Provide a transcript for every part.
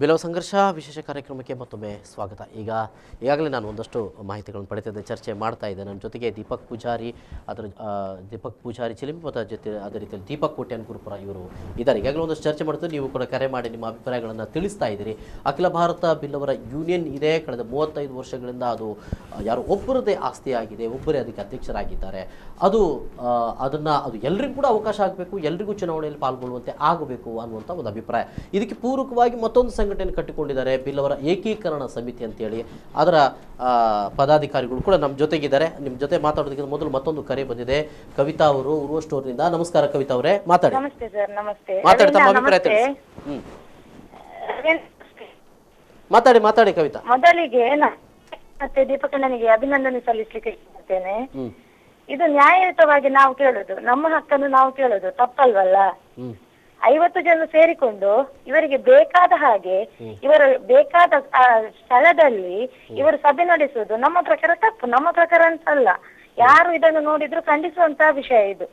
ಬಿಲವ ಸಂಘರ್ಷ ವಿಶೇಷ ಕಾರ್ಯಕ್ರಮಕ್ಕೆ ಮತ್ತೊಮ್ಮೆ ಸ್ವಾಗತ. ಈಗಾಗಲೇ ನಾನು ಒಂದಷ್ಟು ಮಾಹಿತಿಗಳನ್ನು ಪಡೆದಿದ್ದೆ, ಚರ್ಚೆ ಮಾಡ್ತಾ ಇದ್ದೆ. ನನ್ನ ಜೊತೆಗೆ ದೀಪಕ್ ಪೂಜಾರಿ ಚಿಲಿಮಿ ಮತ್ತು ಜೊತೆ ಅದೇ ರೀತಿಯಲ್ಲಿ ದೀಪಕ್ ಕೋಟ್ಯಾನ್ ಗುರುಪುರ ಇವರು ಇದ್ದಾರೆ. ಈಗಾಗಲೇ ಒಂದಷ್ಟು ಚರ್ಚೆ ಮಾಡ್ತಾರೆ. ನೀವು ಕೂಡ ಕರೆ ಮಾಡಿ ನಿಮ್ಮ ಅಭಿಪ್ರಾಯಗಳನ್ನು ತಿಳಿಸ್ತಾ ಇದ್ದೀರಿ. ಅಖಿಲ ಭಾರತ ಬಿಲ್ಲವರ ಯೂನಿಯನ್ ಇದೆ. ಕಳೆದ 35 ವರ್ಷಗಳಿಂದ ಅದು ಯಾರು ಒಬ್ಬರದೇ ಆಸ್ತಿಯಾಗಿದೆ, ಒಬ್ಬರೇ ಅದಕ್ಕೆ ಅಧ್ಯಕ್ಷರಾಗಿದ್ದಾರೆ. ಅದು ಎಲ್ರಿಗೂ ಕೂಡ ಅವಕಾಶ ಆಗಬೇಕು, ಎಲ್ರಿಗೂ ಚುನಾವಣೆಯಲ್ಲಿ ಪಾಲ್ಗೊಳ್ಳುವಂತೆ ಆಗಬೇಕು ಅನ್ನುವಂಥ ಒಂದು ಅಭಿಪ್ರಾಯ. ಇದಕ್ಕೆ ಪೂರಕವಾಗಿ ಮತ್ತೊಂದು ಸಂಘಟನೆ ಕಟ್ಟಿಕೊಂಡಿದ್ದಾರೆ, ಬಿಲ್ಲವರ ಏಕೀಕರಣ ಸಮಿತಿ ಅಂತೇಳಿ. ಅದರ ಪದಾಧಿಕಾರಿಗಳು ಕೂಡ ನಮ್ಮ ಜೊತೆಗಿದ್ದಾರೆ. ನಿಮ್ಮ ಜೊತೆ ಮಾತಾಡೋದಕ್ಕಿಂತ ಮೊದಲು ಮತ್ತೊಂದು ಕರೆ ಬಂದಿದೆ. ಕವಿತಾ ಅವರು ಉರುವ ಸ್ಟೋರ್ನಿಂದ. ನಮಸ್ಕಾರ ಕವಿತಾ ಅವರೇ, ಮಾತಾಡಿ. ನಮಸ್ತೆ ಸರ್. ನಮಸ್ತೆ. ಮಾತಾಡಿ, ತಮ್ಮ ಅಭಿಪ್ರಾಯ ತಿಳಿಸಿ. ಮಾತಾಡಿ ಕವಿತಾ. ಮೊದಲಿಗೆ ಮತ್ತೆ ದೀಪಕಣ್ಣನಿಗೆ ಅಭಿನಂದನೆ ಸಲ್ಲಿಸಲಿಕ್ಕೆ ಇದ್ದೇನೆ. ಇದು ನ್ಯಾಯಯುತವಾಗಿ ನಾವು ಕೇಳುದು, ನಮ್ಮ ಹಕ್ಕನ್ನು ನಾವು ಕೇಳುದು ತಪ್ಪಲ್ವಲ್ಲ? 50 ಜನ ಸೇರಿಕೊಂಡು ಇವರಿಗೆ ಬೇಕಾದ ಹಾಗೆ ಇವರ ಬೇಕಾದ ಸ್ಥಳದಲ್ಲಿ ಇವರು ಸಭೆ ನಡೆಸುವುದು ನಮ್ಮ ಪ್ರಕಾರ ತಪ್ಪು. ನಮ್ಮ ಪ್ರಕಾರ ಅಂತಲ್ಲ, ಯಾರು ಇದನ್ನು ನೋಡಿದ್ರು ಖಂಡಿಸುವಂತ ವಿಷಯ ಇದು.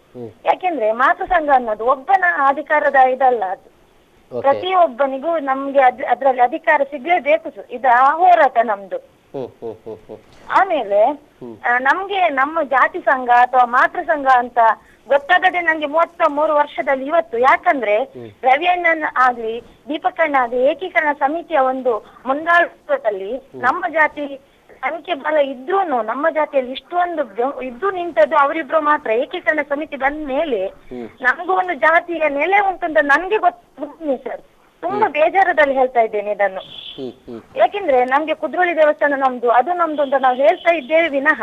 ಯಾಕೆಂದ್ರೆ ಮಾತೃ ಸಂಘ ಅನ್ನೋದು ಒಬ್ಬನ ಅಧಿಕಾರದ ಇದಲ್ಲ, ಅದು ಪ್ರತಿಯೊಬ್ಬನಿಗೂ ನಮ್ಗೆ ಅದ್ರಲ್ಲಿ ಅಧಿಕಾರ ಸಿಗ್ಲೇಬೇಕು. ಇದು ಹೋರಾಟ ನಮ್ದು. ಆಮೇಲೆ ನಮ್ಗೆ ನಮ್ಮ ಜಾತಿ ಸಂಘ ಅಥವಾ ಮಾತೃ ಸಂಘ ಅಂತ ಗೊತ್ತಾಗದೆ ನಂಗೆ 33 ವರ್ಷದಲ್ಲಿ ಇವತ್ತು. ಯಾಕಂದ್ರೆ ರವಿಯಣ್ಣನ್ ಆಗ್ಲಿ ದೀಪಕಣ್ಣ ಆಗ್ಲಿ ಏಕೀಕರಣ ಸಮಿತಿಯ ಒಂದು ಮುಂದಾಳತ್ವದಲ್ಲಿ ನಮ್ಮ ಜಾತಿ ಸಂಖ್ಯೆ ಬಲ ಇದ್ರೂನು ನಮ್ಮ ಜಾತಿಯಲ್ಲಿ ಇಷ್ಟೊಂದು ಇದ್ದು ನಿಂತದ್ದು ಅವರಿಬ್ರು ಮಾತ್ರ. ಏಕೀಕರಣ ಸಮಿತಿ ಬಂದ ಮೇಲೆ ನಮಗೂ ಒಂದು ಜಾತಿಯ ನೆಲೆ ಉಂಟಂತ ನನ್ಗೆ ಗೊತ್ತಿದೆ ಸರ್. ತುಂಬಾ ಬೇಜಾರದಲ್ಲಿ ಹೇಳ್ತಾ ಇದ್ದೇನೆ ಇದನ್ನು. ಯಾಕೆಂದ್ರೆ ನಮ್ಗೆ ಕುದ್ರೋಳಿ ದೇವಸ್ಥಾನ ನಮ್ದು, ಅದು ನಮ್ದು ಅಂತ ನಾವು ಹೇಳ್ತಾ ಇದ್ದೇವೆ ವಿನಃ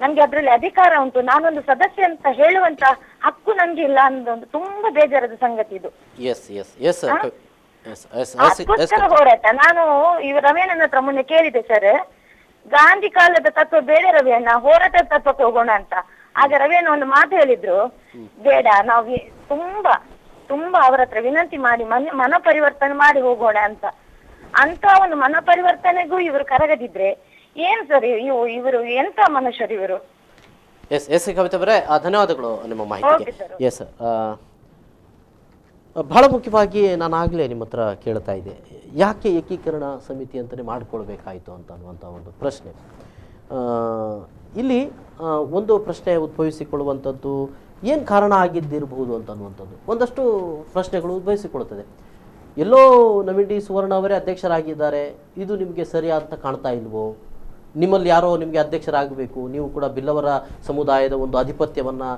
ನಮ್ಗೆ ಅದ್ರಲ್ಲಿ ಅಧಿಕಾರ ಉಂಟು, ನಾನೊಂದು ಸದಸ್ಯ ಅಂತ ಹೇಳುವಂತ ಹಕ್ಕು ನಮ್ಗೆ ಇಲ್ಲ ಅನ್ನೋದು ತುಂಬಾ ಬೇಜಾರದ ಸಂಗತಿ ಇದು. ಅದಕ್ಕೋಸ್ಕರ ಹೋರಾಟ. ನಾನು ರವಿಯಣ್ಣನ ಹತ್ರ ಮೊನ್ನೆ ಕೇಳಿದೆ ಸರ್, ಗಾಂಧಿ ಕಾಲದ ತತ್ವ ಬೇಡ ರವಿಯಣ್ಣ, ಹೋರಾಟದ ತತ್ವಕ್ಕೆ ಹೋಗೋಣ ಅಂತ. ಆಗ ರವಿಯಣ್ಣ ಒಂದು ಮಾತು ಹೇಳಿದ್ರು, ಬೇಡ, ನಾವು ತುಂಬಾ ಅವರ ಹತ್ರ ವಿನಂತಿ ಮಾಡಿ ಮನ ಪರಿವರ್ತನೆ ಮಾಡಿ ಹೋಗೋಣ ಅಂತ ಒಂದು ಮನ ಪರಿವರ್ತನೆಗೂ ಇವರು ಕರಗದಿದ್ರೆ ಏನ್ ಸರ್ ಇವರು ಎಂತ ಮನುಷ್ಯರು ಇವರು? ಎಸ್ ಕವಿತಾ ಅವರೇ, ಧನ್ಯವಾದಗಳು ನಿಮ್ಮ ಮಾಹಿತಿಗೆ. ಎಸ್, ಬಹಳ ಮುಖ್ಯವಾಗಿ ನಾನು ಆಗಲೇ ನಿಮ್ಮ ಹತ್ರ ಕೇಳ್ತಾ ಇದ್ದೆ, ಯಾಕೆ ಏಕೀಕರಣ ಸಮಿತಿ ಅಂತಲೇ ಮಾಡ್ಕೊಳ್ಬೇಕಾಯಿತು ಅನ್ನುವಂಥ ಒಂದು ಪ್ರಶ್ನೆ. ಇಲ್ಲಿ ಒಂದು ಪ್ರಶ್ನೆ ಉದ್ಭವಿಸಿಕೊಳ್ಳುವಂಥದ್ದು, ಏನು ಕಾರಣ ಆಗಿದ್ದಿರಬಹುದು ಅನ್ನುವಂಥದ್ದು ಒಂದಷ್ಟು ಪ್ರಶ್ನೆಗಳು ಉದ್ಭವಿಸಿಕೊಳ್ಳುತ್ತದೆ. ಎಲ್ಲೋ ನವೀನ್ ಡಿ ಸುವರ್ಣ ಅವರೇ ಅಧ್ಯಕ್ಷರಾಗಿದ್ದಾರೆ, ಇದು ನಿಮಗೆ ಸರಿ ಅಂತ ಕಾಣ್ತಾ ಇಲ್ವೋ? ನಿಮ್ಮಲ್ಲಿ ಯಾರೋ ನಿಮಗೆ ಅಧ್ಯಕ್ಷರಾಗಬೇಕು, ನೀವು ಕೂಡ ಬಿಲ್ಲವರ ಸಮುದಾಯದ ಒಂದು ಆಧಿಪತ್ಯವನ್ನು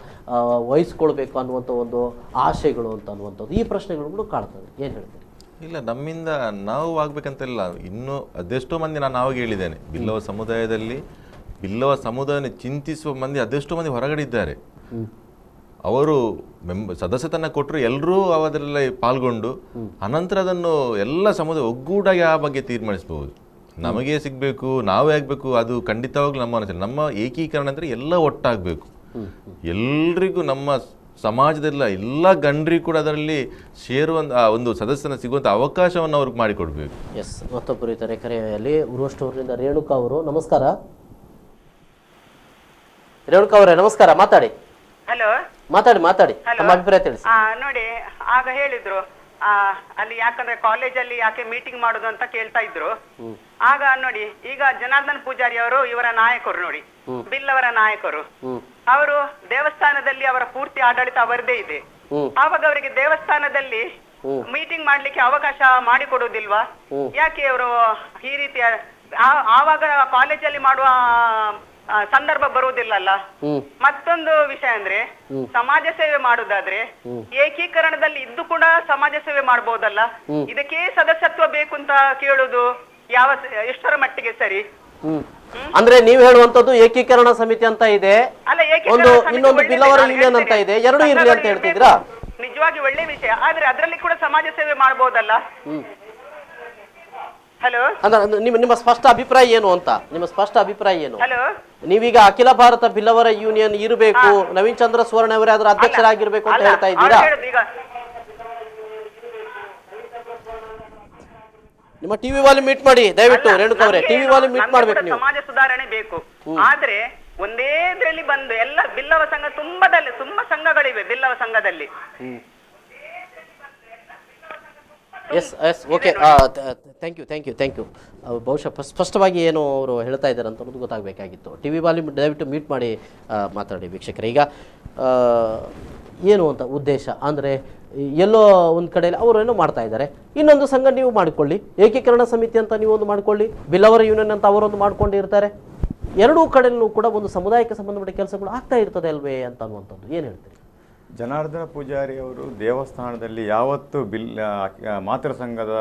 ವಹಿಸ್ಕೊಳ್ಬೇಕು ಅನ್ನುವಂಥ ಒಂದು ಆಶಯಗಳು ಅನ್ನುವಂಥದ್ದು, ಈ ಪ್ರಶ್ನೆಗಳು ಕಾಣ್ತದೆ. ಏನು ಹೇಳ್ತೀರಿ? ಇಲ್ಲ, ನಮ್ಮಿಂದ ನಾವು ಆಗ್ಬೇಕಂತಿಲ್ಲ. ಇನ್ನೂ ಅದೆಷ್ಟೋ ಮಂದಿ, ನಾನು ಆವಾಗ ಹೇಳಿದ್ದೇನೆ, ಬಿಲ್ಲವ ಸಮುದಾಯನ ಚಿಂತಿಸುವ ಮಂದಿ ಅದೆಷ್ಟೋ ಮಂದಿ ಹೊರಗಡೆ ಇದ್ದಾರೆ. ಅವರು ಸದಸ್ಯತನ ಕೊಟ್ಟರು, ಎಲ್ಲರೂ ಅದರಲ್ಲಿ ಪಾಲ್ಗೊಂಡು ಅನಂತರ ಅದನ್ನು ಎಲ್ಲ ಸಮುದಾಯ ಒಗ್ಗೂಡಾಗಿ ಆ ಬಗ್ಗೆ ತೀರ್ಮಾನಿಸಬಹುದು. ನಮಗೆ ಸಿಗಬೇಕು, ನಾವೇ ಆಗಬೇಕು, ಅದು ಖಂಡಿತವಾಗ್ಲೂ ನಮ್ಮ ಅನಿಸಿಕೆ. ನಮ್ಮ ಏಕೀಕರಣ ಅಂದರೆ ಎಲ್ಲ ಒಟ್ಟಾಗಬೇಕು, ಎಲ್ರಿಗೂ ನಮ್ಮ ಸಮಾಜದಲ್ಲ ಎಲ್ಲ ಗಂಡರಿಗೂ ಕೂಡ ಅದರಲ್ಲಿ ಸೇರುವಂಥ ಒಂದು ಸದಸ್ಯನ ಸಿಗುವಂಥ ಅವಕಾಶವನ್ನು ಅವ್ರಿಗೆ ಮಾಡಿಕೊಡ್ಬೇಕು. ಎಸ್, ಮತ್ತೊಬ್ಬರು ಇದ್ದಾರೆ ಕರೆಯಲ್ಲಿ. ಉರುವಷ್ಟೂರಿನಿಂದ ರೇಣುಕಾ ಅವರು. ನಮಸ್ಕಾರ ರೇಣುಕಾ ಅವರೇ, ನಮಸ್ಕಾರ. ಮಾತಾಡಿ. ಹಲೋ, ಮಾತಾಡಿ, ನಮ್ಮ ಅಭಿಪ್ರಾಯ ತಿಳಿಸಿ. ನೋಡಿ, ಆಗ ಹೇಳಿದ್ರು ಅಲ್ಲಿ ಯಾಕಂದ್ರೆ ಕಾಲೇಜಲ್ಲಿ ಯಾಕೆ ಮೀಟಿಂಗ್ ಮಾಡುದು ಅಂತ ಕೇಳ್ತಾ ಇದ್ರು. ಆಗ ನೋಡಿ, ಈಗ ಜನಾರ್ದನ್ ಪೂಜಾರಿ ಅವರು ಇವರ ನಾಯಕರು ನೋಡಿ, ಬಿಲ್ಲವರ ನಾಯಕರು. ಅವರು ದೇವಸ್ಥಾನದಲ್ಲಿ ಅವರ ಪೂರ್ತಿ ಆಡಳಿತ ಅವರದೇ ಇದೆ. ಆವಾಗ ಅವರಿಗೆ ದೇವಸ್ಥಾನದಲ್ಲಿ ಮೀಟಿಂಗ್ ಮಾಡ್ಲಿಕ್ಕೆ ಅವಕಾಶ ಮಾಡಿಕೊಡುವುದಿಲ್ವಾ? ಯಾಕೆ ಅವರು ಈ ರೀತಿಯ ಆವಾಗ ಕಾಲೇಜಲ್ಲಿ ಮಾಡುವ ಸಂದರ್ಭ ಬರುವುದಿಲ್ಲಲ್ಲ? ಮತ್ತೊಂದು ವಿಷಯ ಅಂದ್ರೆ, ಸಮಾಜ ಸೇವೆ ಮಾಡುದಾದ್ರೆ ಏಕೀಕರಣದಲ್ಲಿ ಇದ್ದು ಕೂಡ ಸಮಾಜ ಸೇವೆ ಮಾಡಬಹುದಲ್ಲ? ಇದಕ್ಕೆ ಸದಸ್ಯತ್ವ ಬೇಕು ಅಂತ ಕೇಳುದು ಎಷ್ಟರ ಮಟ್ಟಿಗೆ ಸರಿ? ಅಂದ್ರೆ ನೀವು ಹೇಳುವಂತದ್ದು ಏಕೀಕರಣ ಸಮಿತಿ ಅಂತ ಇದೆ, ಇನ್ನೊಂದು ಬಿಲ್ಲವರ ಯೂನಿಯನ್ ಅಂತ ಇದೆ, ಎರಡು ಇರ್ಲಿ ಅಂತ ಹೇಳ್ತಿದ್ರಾ? ನಿಜವಾಗಿ ಒಳ್ಳೆ ವಿಷಯ, ಆದ್ರೆ ಅದರಲ್ಲಿ ಕೂಡ ಸಮಾಜ ಸೇವೆ ಮಾಡಬಹುದಲ್ಲ? ಹಲೋ, ನಿಮ್ಮ ಸ್ಪಷ್ಟ ಅಭಿಪ್ರಾಯ ಏನು ಅಂತ? ನಿಮ್ಮ ಸ್ಪಷ್ಟ ಅಭಿಪ್ರಾಯ ಏನು? ಹಲೋ, ನೀವೀಗ ಅಖಿಲ ಭಾರತ ಬಿಲ್ಲವರ ಯೂನಿಯನ್ ಇರಬೇಕು, ನವೀನ್ ಚಂದ್ರ ಸುವರ್ಣ ಅವರೇ ಅದರ ಅಧ್ಯಕ್ಷರಾಗಿರ್ಬೇಕು ಅಂತ ಹೇಳ್ತಾ ಇದ್ದೀರಾ? ನಿಮ್ಮ ಟಿವಿ ವಾಲ್ಯೂಮ್ ಮೀಟ್ ಮಾಡಿ ದಯವಿಟ್ಟು. ರೇಣುಕಾ ಅವರೇ, ಟಿವಿ ವಾಲ್ಯೂಮ್ ಮೀಟ್ ಮಾಡ್ಬೇಕು ನೀವು. ಸಮಾಜ ಸುಧಾರಣೆ ಬೇಕು, ಆದ್ರೆ ಒಂದೇ ಇದರಲ್ಲಿ ಬಂದು ಎಲ್ಲ ಬಿಲ್ಲವ ಸಂಘ ತುಂಬಾ ಸಂಘಗಳಿವೆ ಬಿಲ್ಲವ ಸಂಘದಲ್ಲಿ. Yes yes okay thank you ಬಹುಶಃ ಸ್ಪಷ್ಟವಾಗಿ ಏನು ಅವರು ಹೇಳ್ತಾ ಇದ್ದಾರೆ ಅಂತ ಅನ್ನೋದು ಗೊತ್ತಾಗಬೇಕಾಗಿತ್ತು. ಟಿ ವಿ ವಾಲ್ಯೂಮ್ ದಯವಿಟ್ಟು ಮ್ಯೂಟ್ ಮಾಡಿ ಮಾತಾಡಿ ವೀಕ್ಷಕರೇ. ಈಗ ಏನು ಅಂತ ಉದ್ದೇಶ ಅಂದರೆ ಎಲ್ಲೋ ಒಂದು ಕಡೆಯಲ್ಲಿ ಅವರೇನೋ ಮಾಡ್ತಾ ಇದ್ದಾರೆ, ಇನ್ನೊಂದು ಸಂಘ ನೀವು ಮಾಡಿಕೊಳ್ಳಿ, ಏಕೀಕರಣ ಸಮಿತಿ ಅಂತ ನೀವು ಒಂದು ಮಾಡಿಕೊಳ್ಳಿ, ಬಿಲ್ಲವರ ಯೂನಿಯನ್ ಅಂತ ಅವರೊಂದು ಮಾಡ್ಕೊಂಡಿರ್ತಾರೆ. ಎರಡೂ ಕಡೆಯಲ್ಲೂ ಕೂಡ ಒಂದು ಸಮುದಾಯಕ್ಕೆ ಸಂಬಂಧಪಟ್ಟ ಕೆಲಸಗಳು ಆಗ್ತಾ ಇರ್ತದೆ ಅಲ್ವೇ ಅಂತ ಅನ್ನುವಂಥದ್ದು ಏನು ಹೇಳ್ತೀರಿ? ಜನಾರ್ದನ ಪೂಜಾರಿ ಅವರು ದೇವಸ್ಥಾನದಲ್ಲಿ ಯಾವತ್ತೂ ಮಾತೃ ಸಂಘದ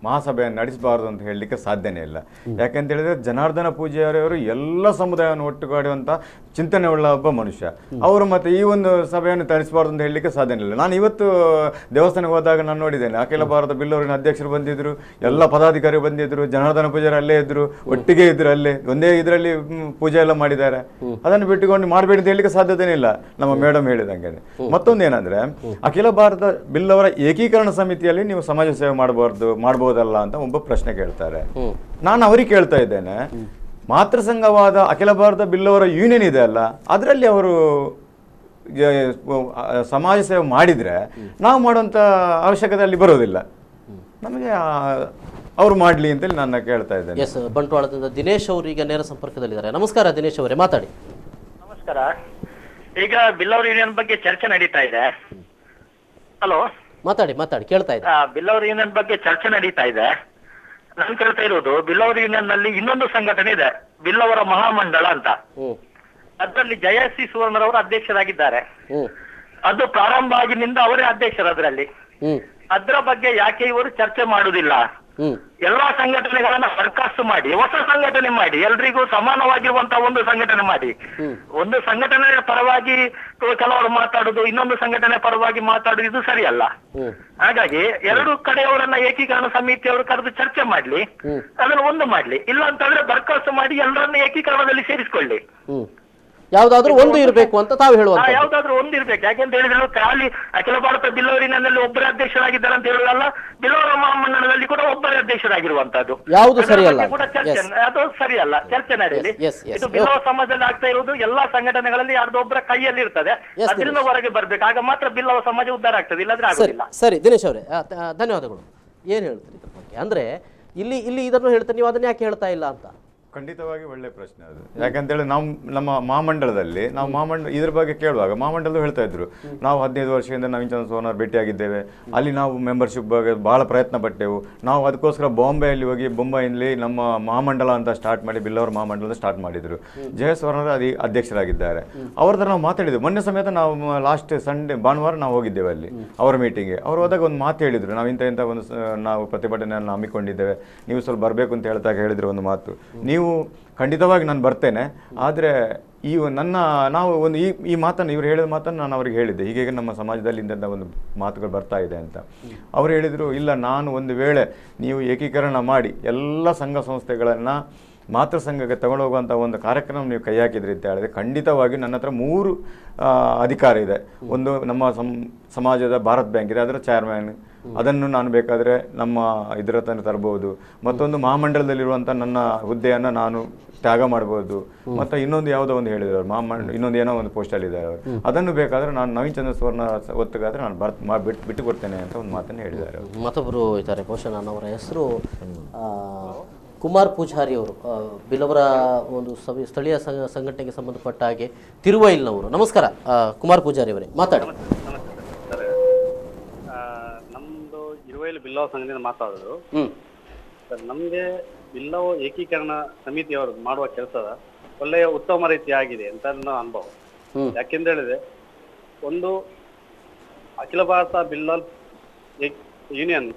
ಮಹಾಸಭೆಯನ್ನು ನಡೆಸಬಾರದು ಅಂತ ಹೇಳಲಿಕ್ಕೆ ಸಾಧ್ಯನೇ ಇಲ್ಲ. ಯಾಕೆಂತ ಹೇಳಿದ್ರೆ ಜನಾರ್ದನ ಪೂಜಾರಿಯವರು ಎಲ್ಲ ಸಮುದಾಯವನ್ನು ಒಟ್ಟುಗೂಡುವಂಥ ಚಿಂತನೆ ಉಳ್ಳ ಒಬ್ಬ ಮನುಷ್ಯ. ಅವರು ಮತ್ತೆ ಈ ಒಂದು ಸಭೆಯನ್ನು ತರಿಸಬಾರ್ದು ಅಂತ ಹೇಳಲಿಕ್ಕೆ ಸಾಧ್ಯನೇ ಇಲ್ಲ. ನಾನು ಇವತ್ತು ದೇವಸ್ಥಾನಕ್ಕೆ ಹೋದಾಗ ನಾನು ನೋಡಿದ್ದೇನೆ, ಅಖಿಲ ಭಾರತ ಬಿಲ್ಲವರಿನ ಅಧ್ಯಕ್ಷರು ಬಂದಿದ್ರು, ಎಲ್ಲ ಪದಾಧಿಕಾರಿ ಬಂದಿದ್ರು, ಜನಾರ್ದನ ಪೂಜಾರಿ ಅಲ್ಲೇ ಇದ್ರು, ಒಟ್ಟಿಗೆ ಇದ್ರು, ಅಲ್ಲೇ ಒಂದೇ ಇದರಲ್ಲಿ ಪೂಜೆ ಎಲ್ಲ ಮಾಡಿದ್ದಾರೆ. ಅದನ್ನು ಬಿಟ್ಟುಕೊಂಡು ಮಾಡಬೇಡಿ ಅಂತ ಹೇಳಲಿಕ್ಕೆ ಸಾಧ್ಯತೆನೇ ಇಲ್ಲ, ನಮ್ಮ ಮೇಡಮ್ ಹೇಳಿದಂಗೆ. ಮತ್ತೊಂದು ಏನಂದ್ರೆ, ಅಖಿಲ ಭಾರತ ಬಿಲ್ಲವರ ಏಕೀಕರಣ ಸಮಿತಿಯಲ್ಲಿ ನೀವು ಸಮಾಜ ಸೇವೆ ಮಾಡಬಹುದಲ್ಲ ಅಂತ ಒಬ್ಬ ಪ್ರಶ್ನೆ ಕೇಳ್ತಾರೆ. ನಾನು ಅವರಿಗೆ ಕೇಳ್ತಾ ಇದ್ದೇನೆ, ಮಾತೃ ಸಂಘವಾದ ಅಖಿಲ ಭಾರತ ಬಿಲ್ಲವರ ಯೂನಿಯನ್ ಇದೆ ಅಲ್ಲ, ಅದರಲ್ಲಿ ಅವರು ಸಮಾಜ ಸೇವೆ ಮಾಡಿದ್ರೆ ನಾವು ಮಾಡುವಂತ ಅವಶ್ಯಕತೆ ಅಲ್ಲಿ ಬರೋದಿಲ್ಲ. ನಮಗೆ ಅವ್ರು ಮಾಡ್ಲಿ ಅಂತೇಳಿ ನಾನು ಕೇಳ್ತಾ ಇದ್ದೇನೆ. ಎಸ್, ಬಂಟ್ವಾಳದಿಂದ ದಿನೇಶ್ ಅವರು ಈಗ ನೇರ ಸಂಪರ್ಕದಲ್ಲಿದ್ದಾರೆ. ನಮಸ್ಕಾರ ದಿನೇಶ್ ಅವರೇ, ಮಾತಾಡಿ. ನಮಸ್ಕಾರ. ಈಗ ಬಿಲ್ಲವರ್ ಯೂನಿಯನ್ ಬಗ್ಗೆ ಚರ್ಚೆ ನಡೀತಾ ಇದೆ. ಹಲೋ, ಮಾತಾಡಿ ಕೇಳ್ತಾ ಇದೆ. ಬಿಲ್ಲವರ್ ಯೂನಿಯನ್ ಬಗ್ಗೆ ಚರ್ಚೆ ನಡೀತಾ ಇದೆ. ನಾನು ಕೇಳ್ತಾ ಇರೋದು, ಬಿಲ್ಲವರ್ ಯೂನಿಯನ್ ನಲ್ಲಿ ಇನ್ನೊಂದು ಸಂಘಟನೆ ಇದೆ, ಬಿಲ್ಲವರ ಮಹಾಮಂಡಳ ಅಂತ. ಅದರಲ್ಲಿ ಜಯಶ್ರೀ ಸುವರ್ಣರವರು ಅಧ್ಯಕ್ಷರಾಗಿದ್ದಾರೆ. ಅದು ಪ್ರಾರಂಭ ಆಗಿನಿಂದ ಅವರೇ ಅಧ್ಯಕ್ಷರು ಅದರಲ್ಲಿ. ಅದರ ಬಗ್ಗೆ ಯಾಕೆ ಇವರು ಚರ್ಚೆ ಮಾಡುವುದಿಲ್ಲ? ಎಲ್ಲಾ ಸಂಘಟನೆಗಳನ್ನ ಬರ್ಖಾಸ್ತು ಮಾಡಿ ಹೊಸ ಸಂಘಟನೆ ಮಾಡಿ, ಎಲ್ರಿಗೂ ಸಮಾನವಾಗಿರುವಂತಹ ಒಂದು ಸಂಘಟನೆ ಮಾಡಿ. ಒಂದು ಸಂಘಟನೆ ಪರವಾಗಿ ಕೆಲವರು ಮಾತಾಡುದು, ಇನ್ನೊಂದು ಸಂಘಟನೆ ಪರವಾಗಿ ಮಾತಾಡುದು, ಇದು ಸರಿಯಲ್ಲ. ಹಾಗಾಗಿ ಎರಡು ಕಡೆಯವರನ್ನ ಏಕೀಕರಣ ಸಮಿತಿಯವರು ಕರೆದು ಚರ್ಚೆ ಮಾಡ್ಲಿ, ಅದನ್ನು ಒಂದು ಮಾಡ್ಲಿ. ಇಲ್ಲ ಅಂತಂದ್ರೆ ಬರ್ಖಾಸ್ತು ಮಾಡಿ ಎಲ್ಲರನ್ನ ಏಕೀಕರಣದಲ್ಲಿ ಸೇರಿಸಿಕೊಳ್ಳಿ. ಯಾವ್ದಾದ್ರು ಒಂದು ಇರಬೇಕು ಅಂತ ತಾವು ಹೇಳುವಂತ. ಯಾವ್ದಾದ್ರು ಒಂದು ಇರ್ಬೇಕು. ಯಾಕೆಂತ ಹೇಳಿದ್ರೆ ಖಾಲಿ ಅಖಿಲ ಭಾರತ ಬಿಲ್ಲವರಿನಲ್ಲಿ ಒಬ್ಬರೇ ಅಧ್ಯಕ್ಷರಾಗಿದ್ದಾರೆ ಅಂತ ಹೇಳಲ್ಲ, ಬಿಲ್ಲವರ ಮಹಾಮಂಡಲದಲ್ಲಿ ಕೂಡ ಒಬ್ಬರೇ ಅಧ್ಯಕ್ಷರಾಗಿರುವಂತದ್ದು ಯಾವುದು ಸರಿಯಲ್ಲ, ಕೂಡ ಚರ್ಚೆ ಅದು ಸರಿಯಲ್ಲ. ಚರ್ಚೆ ನಡೆಯಲಿ. ಇದು ಬಿಲ್ಲವ ಸಮಾಜದಲ್ಲಿ ಆಗ್ತಾ ಇರುವುದು ಎಲ್ಲ ಸಂಘಟನೆಗಳಲ್ಲಿ ಯಾರ್ದೊಬ್ಬರ ಕೈಯಲ್ಲಿ ಇರ್ತದೆ, ಅದರಿಂದ ಹೊರಗೆ ಬರ್ಬೇಕು. ಆಗ ಮಾತ್ರ ಬಿಲ್ಲವ ಸಮಾಜ ಉದ್ಧಾರ ಆಗ್ತದೆ, ಇಲ್ಲದ್ರೆ ಆಗೋದಿಲ್ಲ. ಸರಿ ದಿನೇಶ್ ಅವರೇ, ಧನ್ಯವಾದಗಳು. ಏನ್ ಹೇಳ್ತೀರಿ ಇದ್ರ ಬಗ್ಗೆ? ಅಂದ್ರೆ ಇಲ್ಲಿ ಇದನ್ನು ಹೇಳ್ತಾರೆ, ನೀವು ಅದನ್ನ ಯಾಕೆ ಹೇಳ್ತಾ ಇಲ್ಲ ಅಂತ? ಖಂಡಿತವಾಗಿ ಒಳ್ಳೆ ಪ್ರಶ್ನೆ ಅದು. ಯಾಕಂತೇಳಿ ನಾವು ನಮ್ಮ ಮಹಾಮಂಡಲದಲ್ಲಿ ಇದ್ರ ಬಗ್ಗೆ ಕೇಳುವಾಗ ಮಹಾಮಂಡಲದ ಹೇಳ್ತಾ ಇದ್ರು, ನಾವು 15 ವರ್ಷದಿಂದ ನವೀನ್ ಸೋನಾರ್ ಭೇಟಿಯಾಗಿದ್ದೇವೆ, ಅಲ್ಲಿ ನಾವು ಮೆಂಬರ್ಶಿಪ್ ಬಗ್ಗೆ ಬಹಳ ಪ್ರಯತ್ನ ಪಟ್ಟೆವು. ನಾವು ಅದಕ್ಕೋಸ್ಕರ ಬಾಂಬೆಯಲ್ಲಿ ಹೋಗಿ ಬೊಂಬೈನಲ್ಲಿ ನಮ್ಮ ಮಹಾಮಂಡಲ ಅಂತ ಸ್ಟಾರ್ಟ್ ಮಾಡಿ ಬಿಲ್ಲವರ ಮಹಾಮಂಡಲ ಸ್ಟಾರ್ಟ್ ಮಾಡಿದ್ರು. ಜಯಸ್ವರ್ಣರ ಅಧ್ಯಕ್ಷರಾಗಿದ್ದಾರೆ. ಅವ್ರದ್ದು ನಾವು ಮಾತಾಡಿದ್ವಿ. ಮೊನ್ನೆ ಸಮೇತ ನಾವು ಲಾಸ್ಟ್ ಸಂಡೇ ಭಾನುವಾರ ನಾವು ಹೋಗಿದ್ದೇವೆ ಅಲ್ಲಿ ಅವರ ಮೀಟಿಂಗ್ಗೆ. ಅವ್ರು ಹೋದಾಗ ಒಂದು ಮಾತು ಹೇಳಿದ್ರು, ನಾವು ಇಂಥ ಒಂದು ನಾವು ಪ್ರತಿಭಟನೆಯನ್ನು ಹಮ್ಮಿಕೊಂಡಿದ್ದೇವೆ, ನೀವು ಸ್ವಲ್ಪ ಬರಬೇಕು ಅಂತ ಹೇಳ್ದಾಗ ಹೇಳಿದ್ರು ಒಂದು ಮಾತು, ನೀವು ಖಂಡಿತವಾಗಿ ನಾನು ಬರ್ತೇನೆ, ಆದರೆ ನಾವು ಒಂದು ಈ ಮಾತನ್ನು ಇವ್ರು ಹೇಳಿದ ಮಾತನ್ನು ನಾನು ಅವ್ರಿಗೆ ಹೇಳಿದ್ದೆ, ಹೀಗೆ ನಮ್ಮ ಸಮಾಜದಲ್ಲಿ ಇಂಥ ಒಂದು ಮಾತುಗಳು ಬರ್ತಾ ಇದೆ ಅಂತ. ಅವ್ರು ಹೇಳಿದರು, ಇಲ್ಲ, ನಾನು ಒಂದು ವೇಳೆ ನೀವು ಏಕೀಕರಣ ಮಾಡಿ ಎಲ್ಲ ಸಂಘ ಸಂಸ್ಥೆಗಳನ್ನು ಮಾತೃ ಸಂಘಕ್ಕೆ ತಗೊಂಡೋಗುವಂಥ ಒಂದು ಕಾರ್ಯಕ್ರಮ ನೀವು ಕೈ ಹಾಕಿದ್ರಿ ಅಂತ ಹೇಳಿದ್ರೆ, ಖಂಡಿತವಾಗಿ ನನ್ನ ಹತ್ರ 3 ಅಧಿಕಾರ ಇದೆ. ಒಂದು ನಮ್ಮ ಸಮಾಜದ ಭಾರತ್ ಬ್ಯಾಂಕ್ ಇದೆ, ಅದರ ಚೇರ್ಮನ್, ಅದನ್ನು ನಾನು ಬೇಕಾದರೆ ನಮ್ಮ ಇದರ ತನಕ ತರಬಹುದು. ಮತ್ತೊಂದು ಮಹಾಮಂಡಲದಲ್ಲಿರುವಂಥ ನನ್ನ ಹುದ್ದೆಯನ್ನು ನಾನು ತ್ಯಾಗ ಮಾಡ್ಬೋದು. ಮತ್ತು ಇನ್ನೊಂದು ಯಾವುದೋ ಒಂದು ಹೇಳಿದ್ರು, ಇನ್ನೊಂದು ಏನೋ ಒಂದು ಪೋಸ್ಟಲ್ಲಿ ಇದೆ, ಅದನ್ನು ಬೇಕಾದರೆ ನಾನು ನವೀನ್ ಚಂದ್ರ ಸುವರ್ಣ ಒತ್ತಿಗಾದರೆ ನಾನು ಬಿಟ್ಟು ಕೊಡ್ತೇನೆ ಅಂತ ಒಂದು ಮಾತನ್ನು ಹೇಳಿದ್ದಾರೆ. ಮತ್ತೊಬ್ಬರು ಇದ್ದಾರೆ, ಬಹುಶಃ ನಾನು ಅವರ ಹೆಸರು ಕುಮಾರ್ ಪೂಜಾರಿ ಅವರು, ಬಿಲ್ಲವರ ಒಂದು ಸ್ಥಳೀಯ ಸಂಘಟನೆಗೆ ಸಂಬಂಧಪಟ್ಟ ಹಾಗೆ ತಿರುವೈಲ್ನವರು. ನಮಸ್ಕಾರ ಕುಮಾರ್ ಪೂಜಾರಿ ಅವರೇ, ಮಾತಾಡಿ. ನಮ್ದು ಇರುವೈಲ್ ಬಿಲ್ಲವ ಸಂಘದಿಂದ ಮಾತಾಡೋದು ಸರ್. ನಮ್ಗೆ ಬಿಲ್ಲವ ಏಕೀಕರಣ ಸಮಿತಿಯವರು ಮಾಡುವ ಕೆಲಸ ಒಳ್ಳೆಯ ಉತ್ತಮ ರೀತಿ ಆಗಿದೆ ಅಂತ ನನ್ನ ಅನುಭವ. ಯಾಕೆಂತ ಹೇಳಿದ್ರೆ, ಒಂದು ಅಖಿಲ ಭಾರತ ಬಿಲ್ಲಲ್ ಯೂನಿಯನ್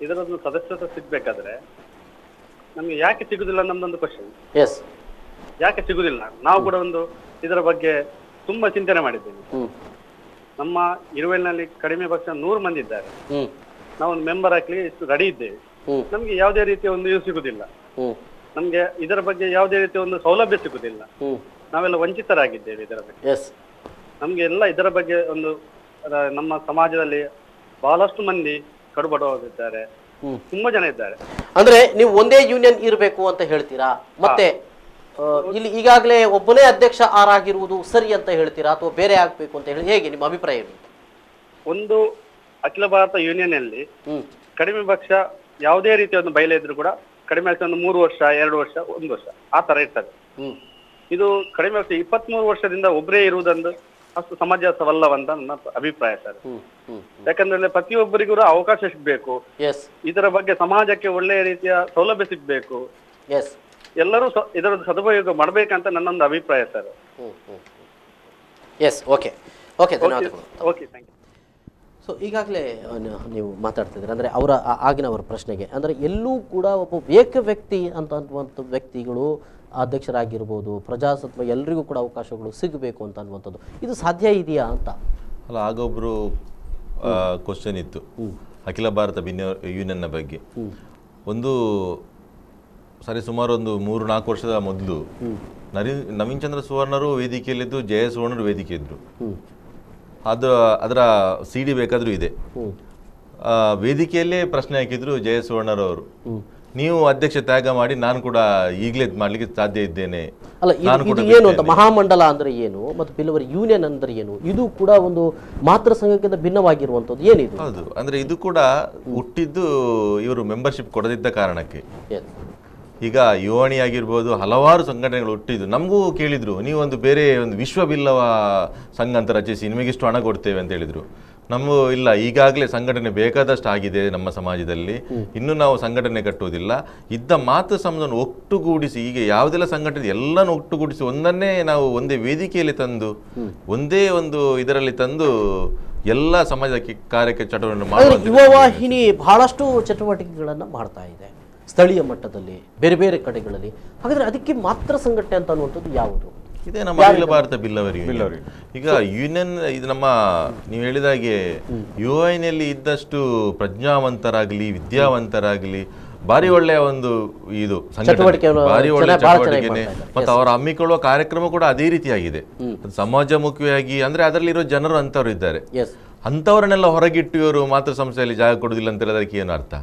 ಇದರದ್ದು ಸದಸ್ಯತ್ವ ಸಿಗ್ಬೇಕಾದ್ರೆ ನಮ್ಗೆ ಯಾಕೆ ಸಿಗುದಿಲ್ಲ ನಮ್ದೊಂದು ಕ್ವಶನ್. ಯಾಕೆ ಸಿಗುದಿಲ್ಲ? ನಾವು ಕೂಡ ಒಂದು ಇದರ ಬಗ್ಗೆ ತುಂಬಾ ಚಿಂತನೆ ಮಾಡಿದ್ದೇವೆ. ನಮ್ಮ ಇರುವೆಲ್ನಲ್ಲಿ ಕಡಿಮೆ ಪಕ್ಷ 100 ಮಂದಿ ಇದ್ದಾರೆ. ನಾವೊಂದು ಮೆಂಬರ್ ಆಗ್ಲಿ ರೆಡಿ ಇದ್ದೇವೆ. ನಮ್ಗೆ ಯಾವುದೇ ರೀತಿಯ ಒಂದು ಇದು ಸಿಗುದಿಲ್ಲ. ನಮ್ಗೆ ಇದರ ಬಗ್ಗೆ ಯಾವುದೇ ರೀತಿಯ ಒಂದು ಸೌಲಭ್ಯ ಸಿಗುದಿಲ್ಲ. ನಾವೆಲ್ಲ ವಂಚಿತರಾಗಿದ್ದೇವೆ ಇದರ ಬಗ್ಗೆ. ನಮ್ಗೆ ಎಲ್ಲ ಇದರ ಬಗ್ಗೆ ಒಂದು ನಮ್ಮ ಸಮಾಜದಲ್ಲಿ ಬಹಳಷ್ಟು ಮಂದಿ ಕಡುಬಡವಾಗಿದ್ದಾರೆ, ತುಂಬಾ ಜನ ಇದ್ದಾರೆ. ಅಂದ್ರೆ ನೀವು ಒಂದೇ ಯೂನಿಯನ್ ಇರಬೇಕು ಅಂತ ಹೇಳ್ತೀರಾ, ಮತ್ತೆ ಇಲ್ಲಿ ಈಗಾಗಲೇ ಒಬ್ಬನೇ ಅಧ್ಯಕ್ಷ ಆರಾಗಿರುವುದು ಸರಿ ಅಂತ ಹೇಳ್ತೀರಾ, ಅಥವಾ ಬೇರೆ ಆಗ್ಬೇಕು ಅಂತ ಹೇಳಿ, ಹೇಗೆ ನಿಮ್ಮ ಅಭಿಪ್ರಾಯ? ಒಂದು ಅಖಿಲ ಭಾರತ ಯೂನಿಯನ್ ಅಲ್ಲಿ ಕಡಿಮೆ ಪಕ್ಷ ಯಾವುದೇ ರೀತಿಯ ಒಂದು ಬಯಲು ಇದ್ರು ಕೂಡ ಕಡಿಮೆ ಪಕ್ಷ ಒಂದು 3 ವರ್ಷ 2 ವರ್ಷ 1 ವರ್ಷ ಆ ತರ ಇರ್ತದೆ. ಇದು ಕಡಿಮೆ ಪಕ್ಷ 23 ವರ್ಷದಿಂದ ಒಬ್ಬರೇ ಇರುವುದೊಂದು ಅಷ್ಟು ಸಮಂಜಸವಲ್ಲವಂತ ನನ್ನ ಅಭಿಪ್ರಾಯ ಸರ್. ಯಾಕಂದ್ರೆ ಪ್ರತಿಯೊಬ್ಬರಿಗೂ ಅವಕಾಶ ಸಿಗ್ಬೇಕು, ಇದರ ಬಗ್ಗೆ ಸಮಾಜಕ್ಕೆ ಒಳ್ಳೆಯ ರೀತಿಯ ಸೌಲಭ್ಯ ಸಿಗ್ಬೇಕು, ಎಲ್ಲರೂ ಇದರ ಸದುಪಯೋಗ ಮಾಡ್ಬೇಕಂತ ನನ್ನೊಂದು ಅಭಿಪ್ರಾಯ ಸರ್. ಓಕೆ ಧನ್ಯವಾದಗಳು. Okay, thank you. ಸೊ ಈಗಾಗಲೇ ನೀವು ಮಾತಾಡ್ತಿದ್ದೀರಿ ಅಂದರೆ ಅವರ ಪ್ರಶ್ನೆಗೆ ಅಂದರೆ ಎಲ್ಲೂ ಕೂಡ ಒಬ್ಬ ವ್ಯಕ್ತಿ ಅನ್ನುವಂಥ ವ್ಯಕ್ತಿಗಳು ಅಧ್ಯಕ್ಷರಾಗಿರ್ಬೋದು, ಪ್ರಜಾಸತ್ವ ಎಲ್ಲರಿಗೂ ಕೂಡ ಅವಕಾಶಗಳು ಸಿಗಬೇಕು ಅಂತ ಅನ್ನುವಂಥದ್ದು ಇದು ಸಾಧ್ಯ ಇದೆಯಾ ಅಂತ. ಅಲ್ಲ, ಆಗೊಬ್ಬರು ಕ್ವಶನ್ ಇತ್ತು ಅಖಿಲ ಭಾರತ ಯೂನಿಯನ್ನ ಬಗ್ಗೆ. ಸುಮಾರು ಒಂದು 3-4 ವರ್ಷದ ಮೊದಲು ನವೀನ್ ಚಂದ್ರ ಸುವರ್ಣರು ವೇದಿಕೆಯಲ್ಲಿದ್ದು, ಜಯ ಸುವರ್ಣರು ವೇದಿಕೆ ಇದ್ರು. ಅದರ CD ಬೇಕಾದರೂ ಇದೆ. ವೇದಿಕೆಯಲ್ಲೇ ಪ್ರಶ್ನೆ ಹಾಕಿದ್ರು ಜಯ ಸುವರ್ಣರವರು, ನೀವು ಅಧ್ಯಕ್ಷ ತ್ಯಾಗ ಮಾಡಿ ನಾನು ಕೂಡ ಈಗಲೇ ಮಾಡ್ಲಿಕ್ಕೆ ಸಾಧ್ಯ ಇದ್ದೇನೆ. ಅಲ್ಲ, ಇದು ಏನು ಅಂತ ಮಹಾಮಂಡಲ ಅಂದ್ರೆ ಏನು ಮತ್ತು ಬಿಲ್ಲವರ ಯೂನಿಯನ್ ಅಂದ್ರೆ ಏನು, ಇದು ಕೂಡ ಒಂದು ಮಾತೃ ಸಂಘಕ್ಕಿಂತ ಭಿನ್ನವಾಗಿರುವಂಥದ್ದು ಏನಿದು? ಹೌದು, ಅಂದ್ರೆ ಇದು ಕೂಡ ಹುಟ್ಟಿದ್ದು ಇವರು ಮೆಂಬರ್ಶಿಪ್ ಕೊಡದಿದ್ದ ಕಾರಣಕ್ಕೆ. ಈಗ ಯುವಣಿ ಆಗಿರ್ಬೋದು, ಹಲವಾರು ಸಂಘಟನೆಗಳು ಹುಟ್ಟಿದ್ದು. ನಮಗೂ ಕೇಳಿದ್ರು, ನೀವು ಬೇರೆ ಒಂದು ವಿಶ್ವ ಬಿಲ್ಲವ ಸಂಘ ಅಂತ ರಚಿಸಿ, ನಿಮಗಿಷ್ಟು ಹಣ ಕೊಡ್ತೇವೆ ಅಂತ ಹೇಳಿದ್ರು. ನಮಗೂ ಇಲ್ಲ, ಈಗಾಗಲೇ ಸಂಘಟನೆ ಬೇಕಾದಷ್ಟು ಆಗಿದೆ ನಮ್ಮ ಸಮಾಜದಲ್ಲಿ, ಇನ್ನು ನಾವು ಸಂಘಟನೆ ಕಟ್ಟುವುದಿಲ್ಲ. ಇದ್ದ ಮಾತು ಸಮಾಜವನ್ನು ಒಟ್ಟುಗೂಡಿಸಿ, ಈಗ ಯಾವುದೆಲ್ಲ ಸಂಘಟನೆ ಎಲ್ಲನೂ ಒಟ್ಟುಗೂಡಿಸಿ ನಾವು ಒಂದೇ ವೇದಿಕೆಯಲ್ಲಿ ತಂದು, ಒಂದೇ ಒಂದು ಇದರಲ್ಲಿ ತಂದು ಎಲ್ಲ ಸಮಾಜ ಕಾರ್ಯಕ್ಕೆ ಚಟುವಟಿಕೆ ಮಾಡುವ ಯುವ ವಾಹಿನಿ ಬಹಳಷ್ಟು ಚಟುವಟಿಕೆಗಳನ್ನು ಮಾಡ್ತಾ ಇದೆ ಸ್ಥಳೀಯ ಮಟ್ಟದಲ್ಲಿ, ಬೇರೆ ಬೇರೆ ಕಡೆಗಳಲ್ಲಿ. ಹಾಗಾದ್ರೆ ಅದಕ್ಕೆ ಮಾತ್ರ ಸಂಘಟನೆ ಅಂತ ಅನ್ನುವಂಥದ್ದು ಯಾವುದು? ಇದೇ ನಮ್ಮ ಅಖಿಲ ಭಾರತ ಬಿಲ್ಲವರಿಗೆ. ಈಗ ಯೂನಿಯನ್ ಇದು ನಮ್ಮ ನೀವು ಹೇಳಿದಾಗೆ ಯುವನಲ್ಲಿ ಇದ್ದಷ್ಟು ಪ್ರಜ್ಞಾವಂತರಾಗಲಿ, ವಿದ್ಯಾವಂತರಾಗಲಿ, ಭಾರಿ ಒಳ್ಳೆಯ ಒಂದು ಇದು ಸಂಘಟನೆ, ಭಾರಿ ಒಳ್ಳೆಯ ಚಟುವಟಿಕೆನೆ. ಮತ್ತು ಅವರ ಹಮ್ಮಿಕೊಳ್ಳುವ ಕಾರ್ಯಕ್ರಮ ಕೂಡ ಅದೇ ರೀತಿಯಾಗಿದೆ, ಸಮಾಜಮುಖಿಯಾಗಿ. ಅಂದ್ರೆ ಅದರಲ್ಲಿರೋ ಜನರು ಅಂತವ್ರು ಇದ್ದಾರೆ, ಅಂಥವ್ರನ್ನೆಲ್ಲ ಹೊರಗಿಟ್ಟು ಇವರು ಮಾತೃ ಸಂಸ್ಥೆಯಲ್ಲಿ ಜಾಗ ಕೊಡುವುದಿಲ್ಲ ಅಂತ ಹೇಳೋದಕ್ಕೆ ಏನು ಅರ್ಥ?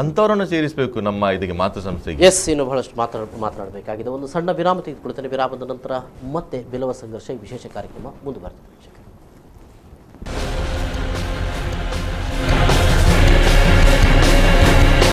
ಅಂಥವರನ್ನು ಸೇರಿಸಬೇಕು ನಮ್ಮ ಇದಕ್ಕೆ ಮಾತೃ ಸಂಸ್ಥೆಗೆ. ಇನ್ನು ಬಹಳಷ್ಟು ಮಾತನಾಡಬೇಕಾಗಿದೆ. ಒಂದು ಸಣ್ಣ ವಿರಾಮ ತೆಗೆದುಕೊಳ್ತೇನೆ. ವಿರಾಮದ ನಂತರ ಮತ್ತೆ ಬಿಲ್ಲವ ಸಂಘರ್ಷ ವಿಶೇಷ ಕಾರ್ಯಕ್ರಮ ಮುಂದುವರೆದಿದೆ.